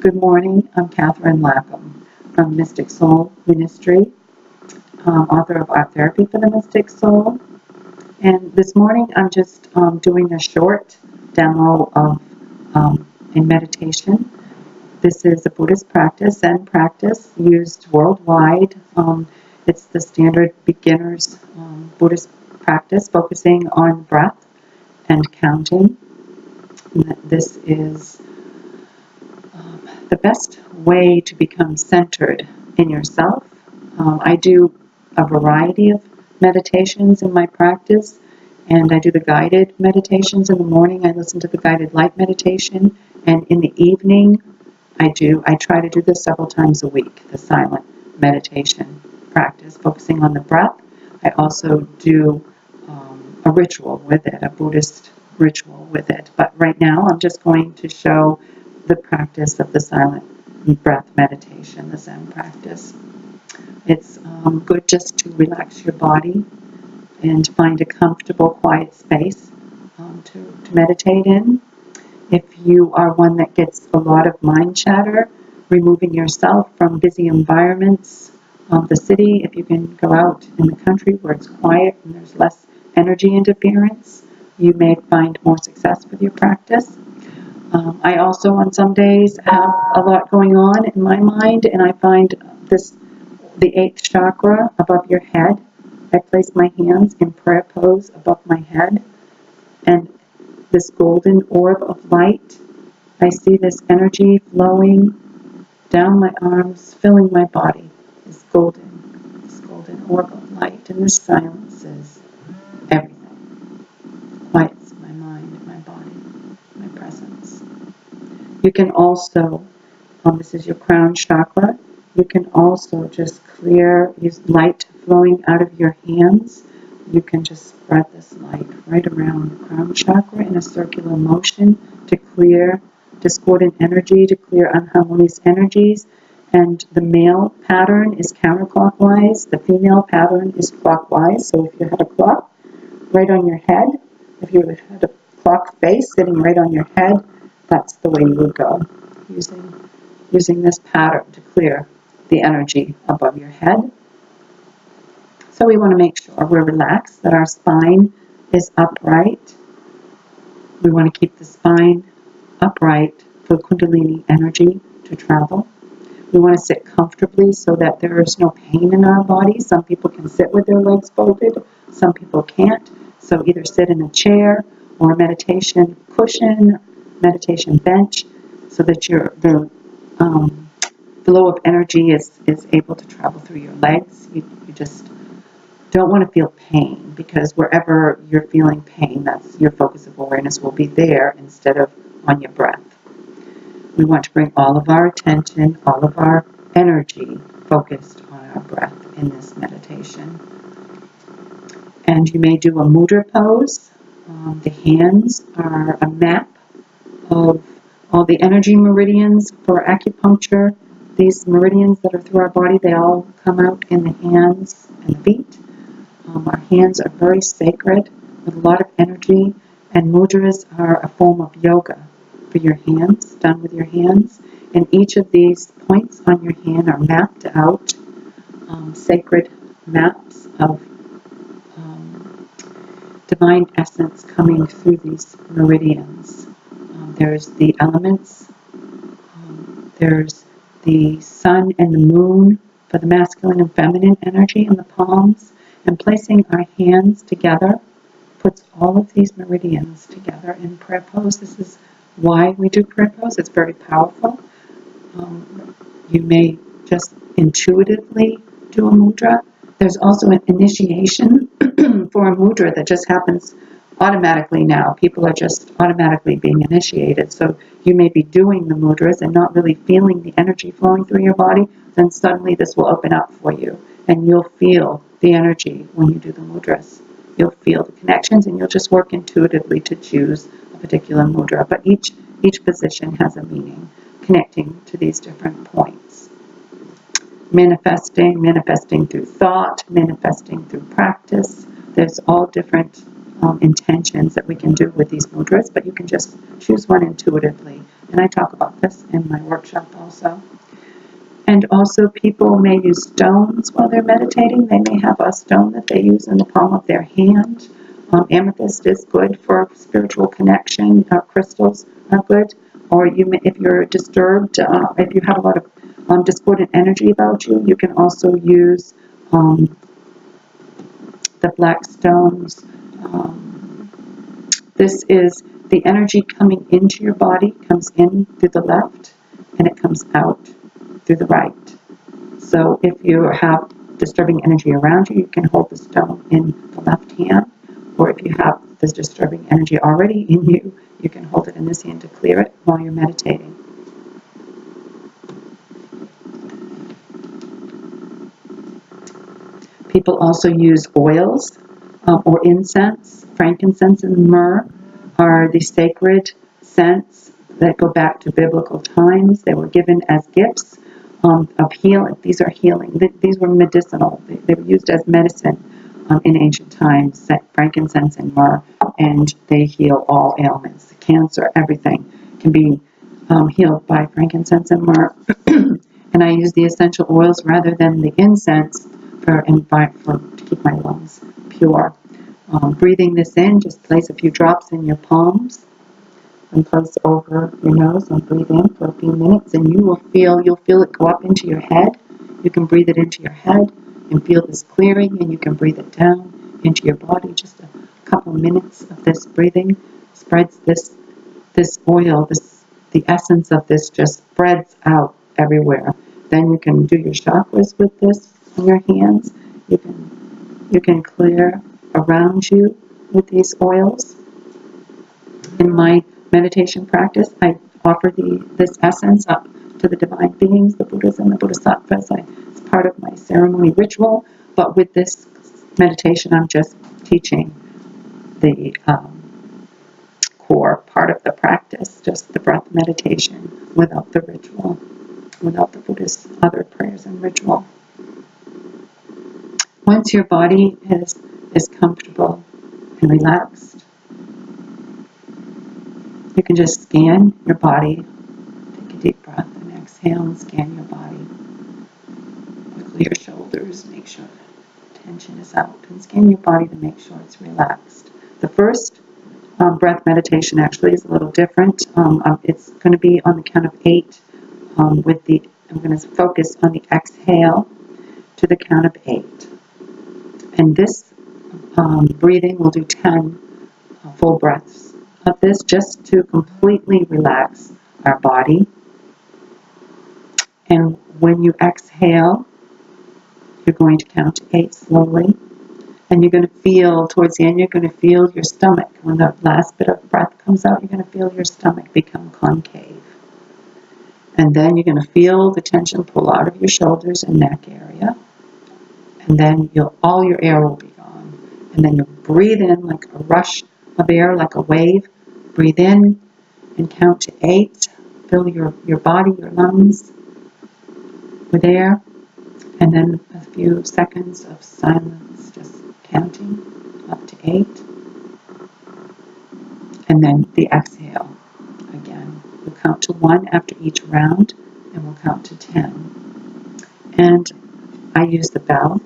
Good morning. I'm Catherine Lapham from Mystic Soul Ministry, author of Art Therapy for the Mystic Soul. And this morning I'm just doing a short demo of a meditation. This is a Buddhist practice, Zen practice, used worldwide. It's the standard beginner's Buddhist practice, focusing on breath and counting. And this is the best way to become centered in yourself. I do a variety of meditations in my practice, and I do the guided meditations in the morning. I listen to the guided light meditation, and in the evening I try to do this several times a week, the silent meditation practice, focusing on the breath. I also do a ritual with it, a Buddhist ritual with it. But right now I'm just going to show the practice of the silent breath meditation, the Zen practice. It's good just to relax your body and find a comfortable, quiet space to meditate in. If you are one that gets a lot of mind chatter, removing yourself from busy environments of the city, if you can go out in the country where it's quiet and there's less energy interference, you may find more success with your practice. I also, on some days, have a lot going on in my mind, and I find the 8th chakra above your head. I place my hands in prayer pose above my head, and this golden orb of light, I see this energy flowing down my arms, filling my body, this golden orb of light, and this silences everything, quiets my mind, my body, my presence. You can also, this is your crown chakra, you can also just use light flowing out of your hands. You can just spread this light right around the crown chakra in a circular motion to clear discordant energy, to clear unharmonious energies. And the male pattern is counterclockwise, the female pattern is clockwise. So if you had a clock right on your head, if you had a clock face sitting right on your head, that's the way you would go, using this pattern to clear the energy above your head. So we want to make sure we're relaxed, that our spine is upright. We want to keep the spine upright for Kundalini energy to travel. We want to sit comfortably so that there is no pain in our body. Some people can sit with their legs folded, some people can't. So either sit in a chair or a meditation cushion, meditation bench, so that the flow of energy is able to travel through your legs. You just don't want to feel pain, because wherever you're feeling pain, that's your focus of awareness will be there instead of on your breath. We want to bring all of our attention, all of our energy focused on our breath in this meditation. And you may do a mudra pose. The hands are a map of all the energy meridians for acupuncture. These meridians that are through our body, they all come out in the hands and feet. Our hands are very sacred with a lot of energy, and mudras are a form of yoga for your hands, done with your hands. And each of these points on your hand are mapped out, sacred maps of divine essence coming through these meridians. There's the elements, there's the sun and the moon for the masculine and feminine energy in the palms, and placing our hands together puts all of these meridians together in prayer pose. This is why we do prayer pose. It's very powerful. You may just intuitively do a mudra. There's also an initiation for a mudra that just happens automatically now. People are just automatically being initiated. So you may be doing the mudras and not really feeling the energy flowing through your body. Then suddenly this will open up for you, and you'll feel the energy when you do the mudras. You'll feel the connections, and you'll just work intuitively to choose a particular mudra. But each position has a meaning, connecting to these different points. Manifesting through thought, manifesting through practice. There's all different intentions that we can do with these mudras, but you can just choose one intuitively And I talk about this in my workshop also. And also people may use stones while they're meditating. They may have a stone that they use in the palm of their hand. Amethyst is good for spiritual connection. Crystals are good. Or if you're disturbed, if you have a lot of discordant energy about you, you can also use the black stones. This is the energy coming into your body, comes in through the left, and it comes out through the right. So if you have disturbing energy around you, you can hold the stone in the left hand. Or if you have this disturbing energy already in you, you can hold it in this hand to clear it while you're meditating. People also use oils or incense. Frankincense and myrrh are the sacred scents that go back to biblical times. They were given as gifts of healing. These are healing. These were medicinal. They were used as medicine in ancient times, frankincense and myrrh, and they heal all ailments. Cancer, everything can be healed by frankincense and myrrh. And I use the essential oils rather than the incense to keep my lungs pure. Breathing this in, just place a few drops in your palms and place over your nose and breathe in for a few minutes, and you'll feel it go up into your head. You can breathe it into your head and feel this clearing, and you can breathe it down into your body. Just a couple minutes of this breathing spreads this oil, the essence of this just spreads out everywhere. Then you can do your chakras with this on your hands. You can clear around you with these oils. In my meditation practice, I offer this essence up to the divine beings, the Buddhas and the Bodhisattvas. It's part of my ceremony ritual, but with this meditation, I'm just teaching the core part of the practice, just the breath meditation without the ritual, without the Buddhist other prayers and ritual. Once your body is comfortable and relaxed, you can just scan your body. Take a deep breath and exhale and scan your body. Wiggle your shoulders, make sure tension is out, and scan your body to make sure it's relaxed. The first breath meditation actually is a little different. It's going to be on the count of 8. I'm going to focus on the exhale to the count of 8. And this breathing, we'll do 10 full breaths of this just to completely relax our body. And when you exhale, you're going to count to 8 slowly. And you're going to feel, towards the end, you're going to feel your stomach. When the last bit of breath comes out, you're going to feel your stomach become concave. And then you're going to feel the tension pull out of your shoulders and neck area. And then all your air will be gone. And then you'll breathe in like a rush of air, like a wave. Breathe in and count to 8. Fill your body, your lungs with air. And then a few seconds of silence, just counting up to 8. And then the exhale again. We'll count to 1 after each round, and we'll count to 10. And I use the bell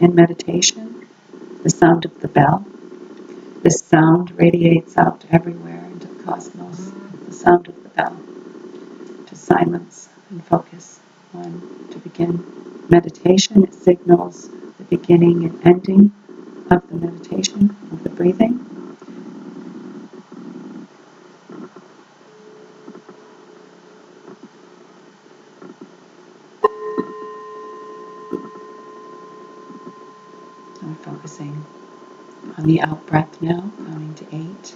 in meditation, the sound of the bell. This sound radiates out everywhere into the cosmos, the sound of the bell, to silence and focus on, to begin meditation. It signals the beginning and ending of the meditation, of the breathing. I'm focusing on the out breath now, counting to 8.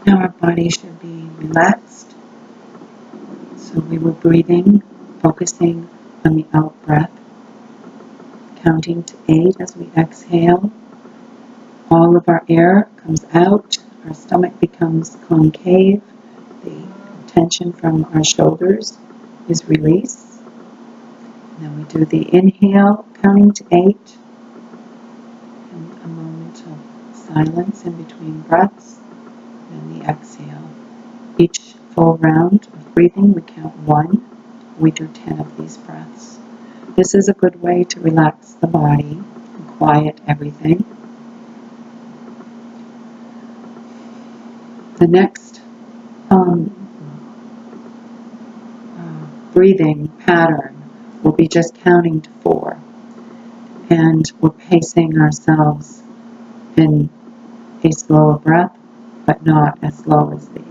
Now our body should be relaxed. So we were breathing, focusing on the out breath, counting to 8 as we exhale. All of our air comes out, our stomach becomes concave, the tension from our shoulders is released. And then we do the inhale, counting to 8, and a moment of silence in between breaths, and the exhale. Each full round of breathing, we count 1. We do 10 of these breaths. This is a good way to relax the body and quiet everything. The next breathing pattern will be just counting to 4. And we're pacing ourselves in a slower breath, but not as slow as the 8.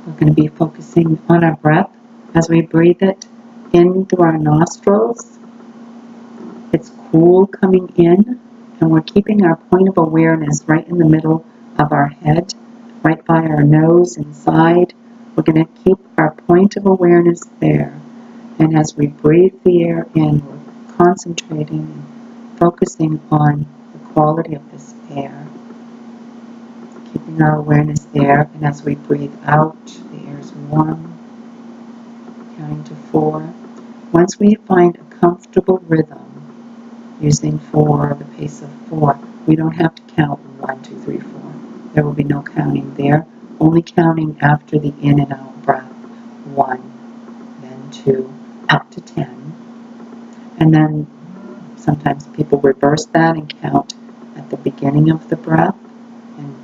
We're going to be focusing on our breath as we breathe it in through our nostrils. It's cool coming in, and we're keeping our point of awareness right in the middle of our head, right by our nose inside. We're going to keep our point of awareness there. And as we breathe the air in, we're concentrating and focusing on the quality of this air, keeping our awareness there. And as we breathe out, the air is warm, counting to 4. Once we find a comfortable rhythm, using 4, the pace of 4, we don't have to count 1, 2, 3, 4. There will be no counting there, only counting after the in and out breath. 1, then 2, up to 10. And then sometimes people reverse that and count at the beginning of the breath and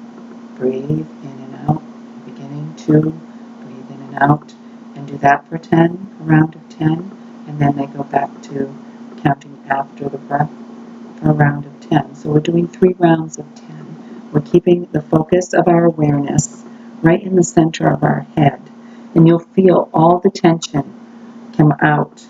breathe in and out. Beginning 2, breathe in and out, and do that for 10, a round of 10, and then they go back to counting after the breath for a round of 10. So we're doing 3 rounds of 10. We're keeping the focus of our awareness right in the center of our head, and you'll feel all the tension come out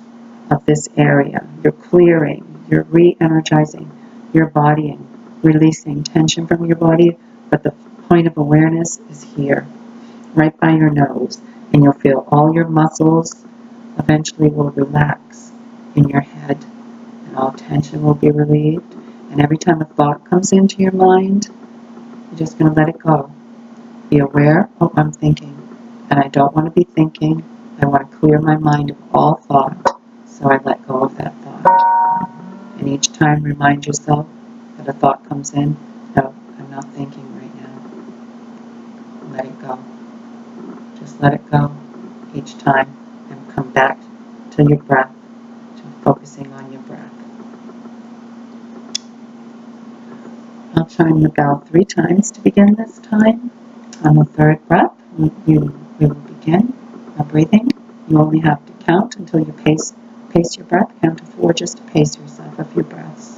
of this area. You're clearing, you're re-energizing your body and releasing tension from your body, but the point of awareness is here, right by your nose, and you'll feel all your muscles eventually will relax in your head, and all tension will be relieved. And every time a thought comes into your mind, you're just going to let it go. Be aware, oh, I'm thinking, and I don't want to be thinking. I want to clear my mind of all thought, so I let go of that thought. And each time remind yourself that a thought comes in, no, I'm not thinking right now. Let it go. Just let it go each time and come back to your breath, to focusing on your breath. I'll chime the bell 3 times to begin this time. On the 3rd breath, we will begin our breathing. You only have to count until you pace your breath. Count to 4 just to pace yourself of your breaths.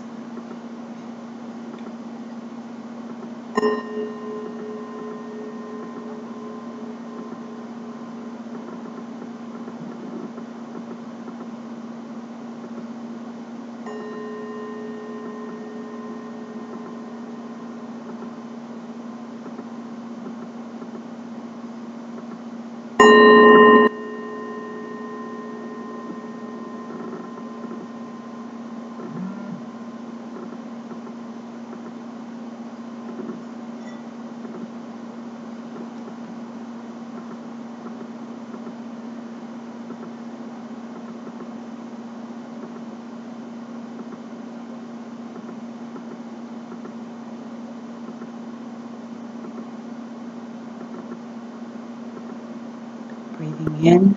Breathing in,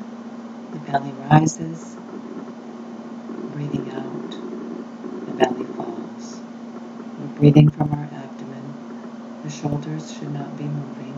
the belly rises. Breathing out, the belly falls. We're breathing from our abdomen. The shoulders should not be moving.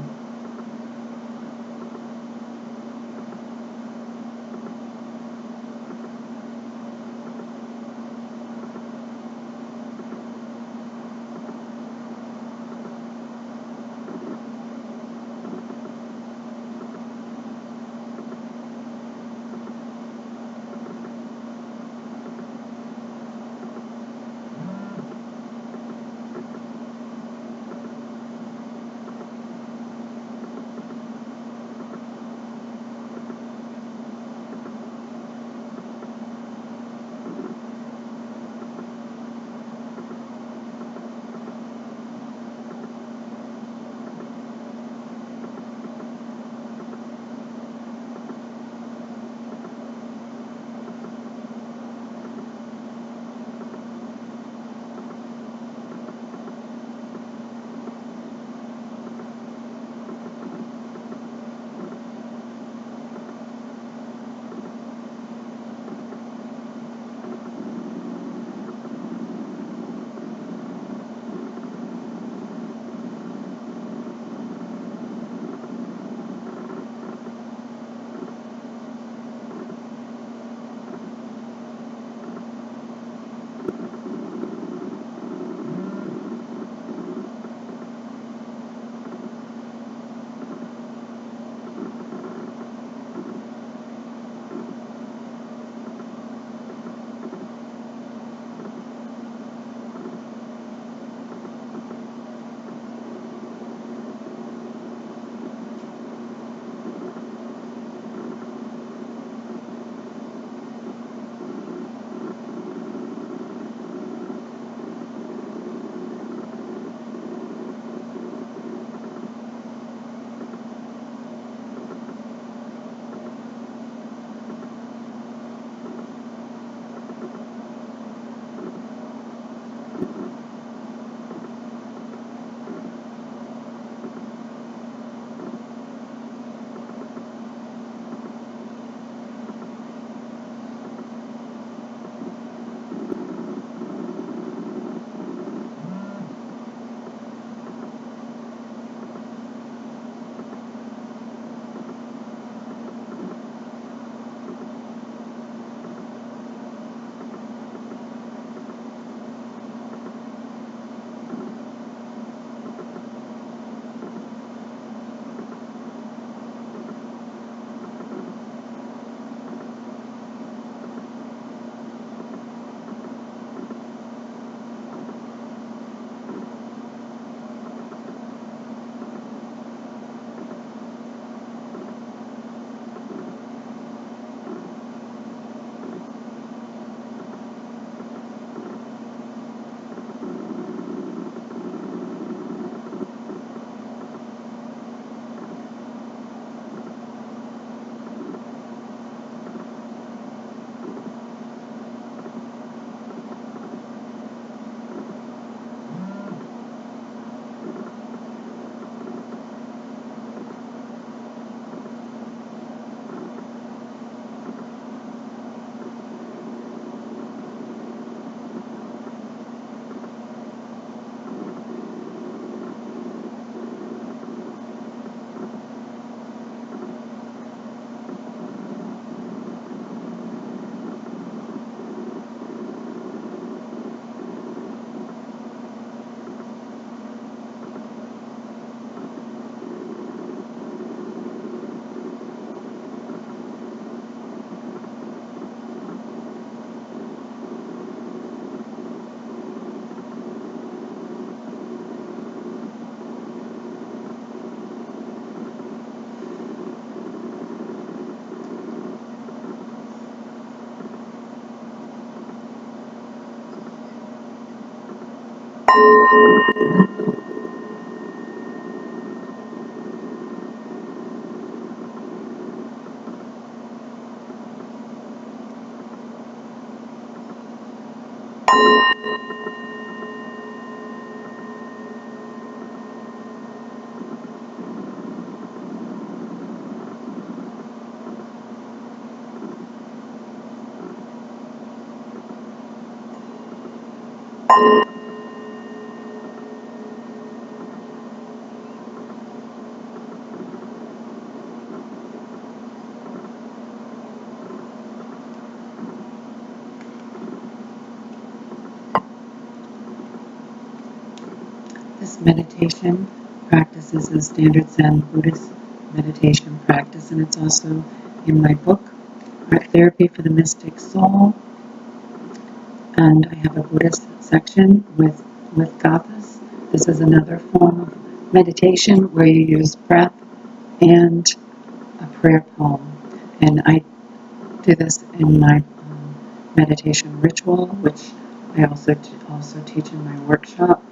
This meditation practice is a standard Zen Buddhist meditation practice, and it's also in my book, Art Therapy for the Mystic Soul. And I have a Buddhist section with gathas. This is another form of meditation where you use breath and a prayer poem. And I do this in my meditation ritual, which I also teach in my workshop.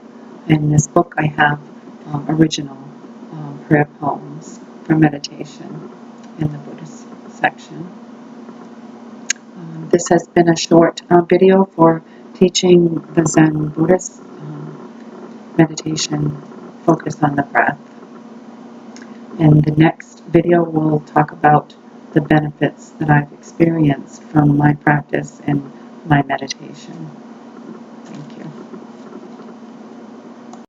In this book, I have original prayer poems for meditation in the Buddhist section. This has been a short video for teaching the Zen Buddhist meditation focus on the breath. In the next video, we'll talk about the benefits that I've experienced from my practice and my meditation.